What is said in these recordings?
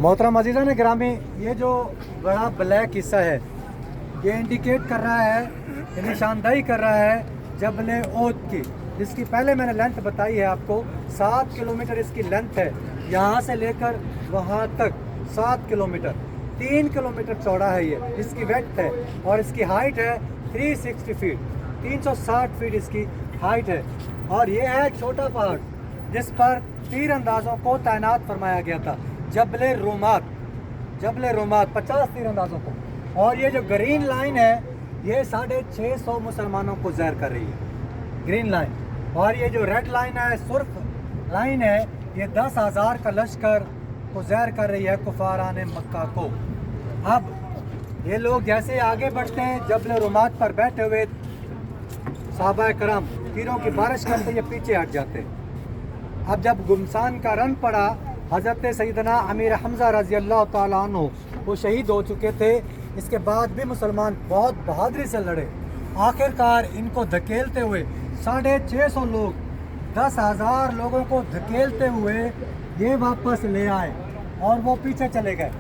मोहतरम अजीज़ान गिरामी, ये जो बड़ा ब्लैक हिस्सा है ये इंडिकेट कर रहा है, ये निशानदाही कर रहा है जबल ओद की, जिसकी पहले मैंने लेंथ बताई है आपको। 7 किलोमीटर इसकी लेंथ है, यहाँ से लेकर वहाँ तक 7 किलोमीटर। 3 किलोमीटर चौड़ा है ये, इसकी वेड्थ है, और इसकी हाइट है 360 फीट, 360 फीट इसकी हाइट है। और ये है छोटा पहाड़ जिस पर तीर अंदाज़ों को तैनात फरमाया गया था, जबल रोमात, जबल रोमात 50 तीर अंदाज़ों को। और ये जो ग्रीन लाइन है ये 650 मुसलमानों को ज़हर कर रही है, ग्रीन लाइन। और ये जो रेड लाइन है, सुर्ख लाइन है, ये 10,000 का लश्कर को ज़हर कर रही है, कुफारान मक्का को। अब ये लोग जैसे आगे बढ़ते हैं, जबल रोमात पर बैठे हुए सहाबा कराम तीरों की बारिश करते, ये पीछे हट जाते हैं। अब जब गुमसान का रन पड़ा, हज़रत सैयदना अमीर हमज़ा रज़ी अल्लाह ताला अन्हु वो शहीद हो चुके थे। इसके बाद भी मुसलमान बहुत बहादुरी से लड़े। आखिरकार इनको धकेलते हुए 650 लोग, 10,000 लोगों को धकेलते हुए ये वापस ले आए और वो पीछे चले गए,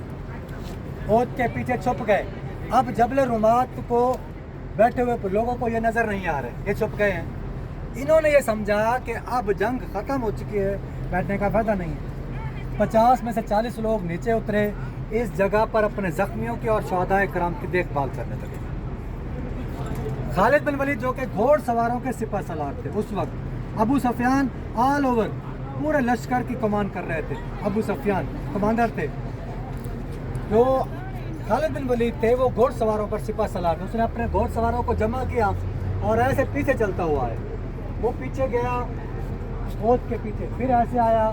ओद के पीछे छुप गए। अब जबल रुमात को बैठे हुए लोगों को ये नज़र नहीं आ रहे, ये छुप गए हैं। इन्होंने ये समझा कि अब जंग ख़त्म हो चुकी है, बैठने का फ़ायदा नहीं है। 50 में से 40 लोग नीचे उतरे, इस जगह पर अपने ज़ख्मियों की और शहदाए कराम की देखभाल करने लगे। खालिद बिन वलीद जो कि घोड़ सवारों के सिपह सलार थे उस वक्त, अबू सफियान ऑल ओवर पूरे लश्कर की कमान कर रहे थे। अबू सफियान कमांडर थे, जो खालिद बिन वलीद थे वो घोड़ सवारों पर सिपह सलार थे। उसने अपने घोड़ सवारों को जमा किया और ऐसे पीछे चलता हुआ है, वो पीछे गया ओद के पीछे, फिर ऐसे आया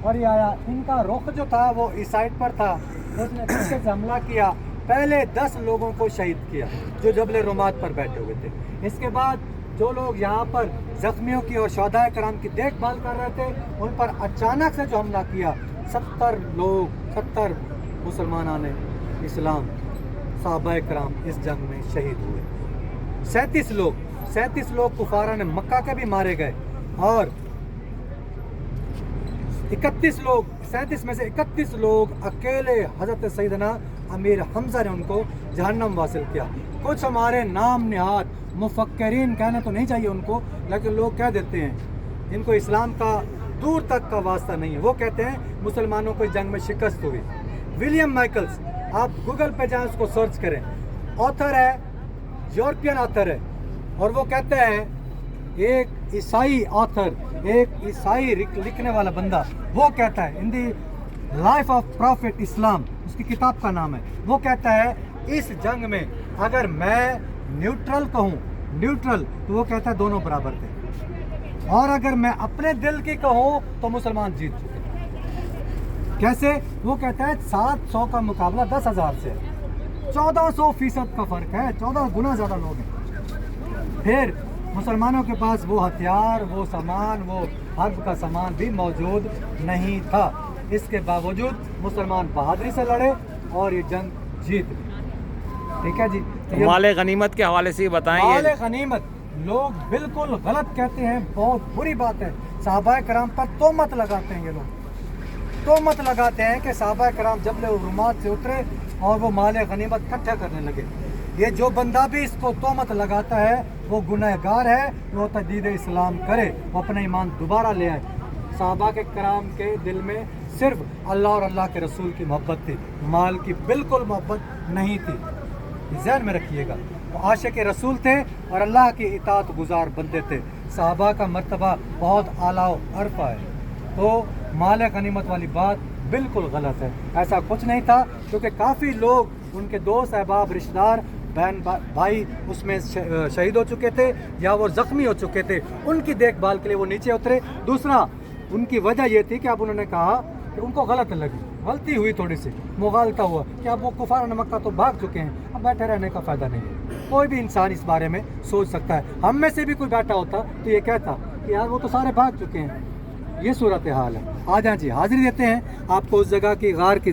और ये आया। इनका रुख जो था वो इस साइड पर था, उसने पीछे से हमला किया। पहले 10 लोगों को शहीद किया जो जबल रोमात पर बैठे हुए थे। इसके बाद जो लोग यहाँ पर ज़ख्मियों की और शहदाए कराम की देखभाल कर रहे थे, उन पर अचानक से जो हमला किया, 70 मुसलमान इस्लाम सहाबा कराम इस जंग में शहीद हुए। 37 लोग कुफारान मक्का के भी मारे गए, और 37 में से 31 लोग अकेले हज़रत सैयदना अमीर हमज़ा ने उनको जहन्नम वासिल किया। कुछ हमारे नाम निहाद मुफक्किरीन, कहना तो नहीं चाहिए उनको, लेकिन लोग कह देते हैं, इनको इस्लाम का दूर तक का वास्ता नहीं है। वो कहते हैं मुसलमानों को जंग में शिकस्त हुई। विलियम माइकल्स, आप गूगल पे जाएं, उसको सर्च करें, ऑथर है, यूरोपियन ऑथर है, और वो कहते हैं, एक ईसाई ऑथर, एक ईसाई लिखने वाला बंदा, वो कहता है, इन दी लाइफ ऑफ प्रॉफिट इस्लाम, उसकी किताब का नाम है, वो कहता है इस जंग में अगर मैं न्यूट्रल कहूँ, न्यूट्रल, तो वो कहता है दोनों बराबर थे, और अगर मैं अपने दिल की कहूँ तो मुसलमान जीत चुके। कैसे? वो कहता है 700 का मुकाबला 10,000 से, 1400% का फर्क है, 14 गुना ज़्यादा लोग हैं। फिर मुसलमानों के पास वो हथियार, वो सामान, वो हर्ब का सामान भी मौजूद नहीं था। इसके बावजूद मुसलमान बहादुरी से लड़े और ये जंग जीत गए। ठीक है जी। तो माले गनीमत के हवाले से बताएं। माले गनीमत लोग बिल्कुल गलत कहते हैं, बहुत बुरी बात है। सहाबा कराम पर तोहमत लगाते हैं ये लोग, तोहमत लगाते हैं कि सहाबा कराम जबल रुमात से उतरे और वो माले गनीमत इकट्ठा करने लगे। ये जो बंदा भी इसको तोहमत लगाता है वो गुनहगार है, वो तजदीद इस्लाम करे, वो अपना ईमान दोबारा ले आए। सहाबा के कराम के दिल में सिर्फ अल्लाह और अल्लाह के रसूल की मोहब्बत थी, माल की बिल्कुल मोहब्बत नहीं थी। ज़हन में रखिएगा, वो आशिक रसूल थे और अल्लाह की इताअत गुजार बंदे थे। सहाबा का मर्तबा बहुत आला अरफा है, तो माल गनीमत वाली बात बिल्कुल गलत है। ऐसा कुछ नहीं था, क्योंकि काफ़ी लोग, उनके दोस्त, अहबाब, रिश्तेदार, बहन भाई उसमें शहीद हो चुके थे या वो ज़ख्मी हो चुके थे। उनकी देखभाल के लिए वो नीचे उतरे। दूसरा, उनकी वजह ये थी कि अब उन्होंने कहा कि उनको गलत लगी, गलती हुई, थोड़ी सी मुगालता हुआ कि अब वो कुफार मक्का तो भाग चुके हैं, अब बैठे रहने का फ़ायदा नहीं है। कोई भी इंसान इस बारे में सोच सकता है। हम में से भी कोई बैठा होता तो ये कहता कि यार वो तो सारे भाग चुके हैं। ये सूरत हाल है। आ जाए जी, हाजिरी देते हैं आपको उस जगह की, गार की।